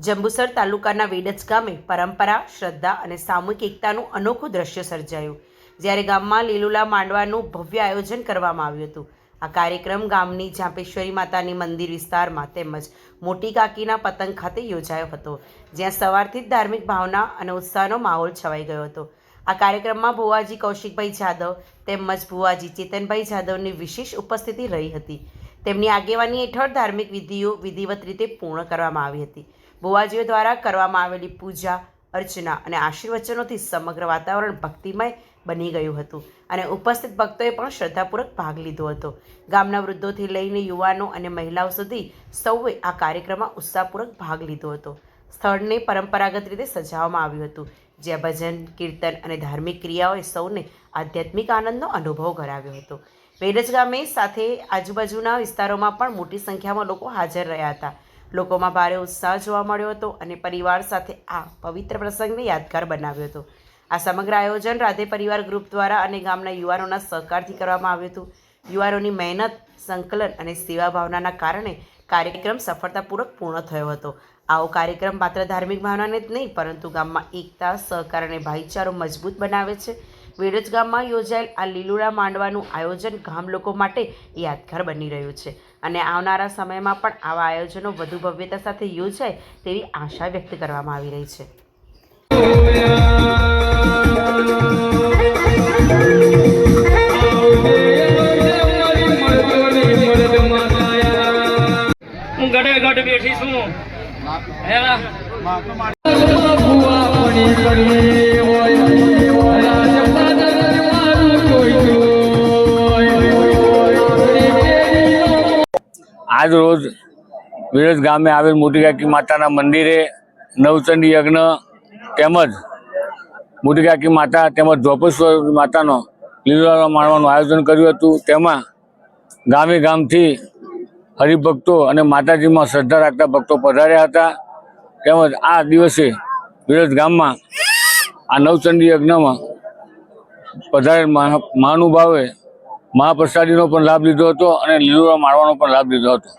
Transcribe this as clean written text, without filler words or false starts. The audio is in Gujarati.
જંબુસર તાલુકાના વેડજ ગામે પરંપરા, શ્રદ્ધા અને સામૂહિક એકતાનું અનોખું દ્રશ્ય સર્જાયું, જ્યારે ગામમાં લીલુલા માંડવાનું ભવ્ય આયોજન કરવામાં આવ્યું હતું. આ કાર્યક્રમ ગામની ઝાંપેશ્વરી માતાની મંદિર વિસ્તારમાં તેમજ મોટી કાકીના પતંગ ખાતે યોજાયો હતો, જ્યાં સવારથી જ ધાર્મિક ભાવના અને ઉત્સાહનો માહોલ છવાઈ ગયો હતો. આ કાર્યક્રમમાં ભુવાજી કૌશિકભાઈ જાદવ તેમજ ભુવાજી ચેતનભાઈ જાદવની વિશેષ ઉપસ્થિતિ રહી હતી. તેમની આગેવાની હેઠળ ધાર્મિક વિધિઓ વિધિવત રીતે પૂર્ણ કરવામાં આવી હતી. ભુવાજીઓ દ્વારા કરવામાં આવેલી પૂજા અર્ચના અને આશીર્વચનોથી સમગ્ર વાતાવરણ ભક્તિમય બની ગયું હતું અને ઉપસ્થિત ભક્તોએ પણ શ્રદ્ધાપૂર્વક ભાગ લીધો હતો. ગામના વૃદ્ધોથી લઈને યુવાનો અને મહિલાઓ સુધી સૌએ આ કાર્યક્રમમાં ઉત્સાહપૂર્વક ભાગ લીધો હતો. સ્થળને પરંપરાગત રીતે સજાવવામાં આવ્યું હતું, જ્યાં ભજન, કીર્તન અને ધાર્મિક ક્રિયાઓએ સૌને આધ્યાત્મિક આનંદનો અનુભવ કરાવ્યો હતો. વેડજ ગામે સાથે આજુબાજુના વિસ્તારોમાં પણ મોટી સંખ્યામાં લોકો હાજર રહ્યા હતા. લોકોમાં ભારે ઉત્સાહ જોવા મળ્યો હતો અને પરિવાર સાથે આ પવિત્ર પ્રસંગને યાદગાર બનાવ્યો હતો. આ સમગ્ર આયોજન રાધે પરિવાર ગ્રુપ દ્વારા અને ગામના યુવાનોના સહકારથી કરવામાં આવ્યું હતું. યુવાનોની મહેનત, સંકલન અને સેવા ભાવનાના કારણે કાર્યક્રમ સફળતાપૂર્વક પૂર્ણ થયો હતો. આવો કાર્યક્રમ માત્ર ધાર્મિક ભાવનાને જ નહીં, પરંતુ ગામમાં એકતા, સહકાર અને ભાઈચારો મજબૂત બનાવે છે. વેડજ ગામમાં યોજાયેલ આ લીલુડા માંડવાનું આયોજન ગામ લોકો માટે યાદગાર બની રહ્યું છે અને આવનારા સમયમાં પણ આવા આયોજનો વધુ ભવ્યતા સાથે યોજાય તેવી આશા વ્યક્ત કરવામાં આવી રહી છે. હું ગડે ગઢ બેઠી છું. આજ રોજ વેડજ ગામે આવેલ મોટી કાકી માતાના મંદિરે નવચંડી યજ્ઞ તેમજ મોટી કાકી માતા તેમજ ઝોપેશ્વર માતાનો લીલુડા માણવાનું આયોજન કર્યું હતું. તેમાં ગામે ગામથી હરિભક્તો અને માતાજીમાં શ્રદ્ધા રાખતા ભક્તો પધાર્યા હતા. તેમજ આ દિવસે વેડજ ગામમાં આ નવચંડી યજ્ઞમાં પધારેલ મહાનુભાવે મહાપ્રસાદીનો પણ લાભ લીધો હતો અને લીલુડા માણવાનો પણ લાભ લીધો હતો.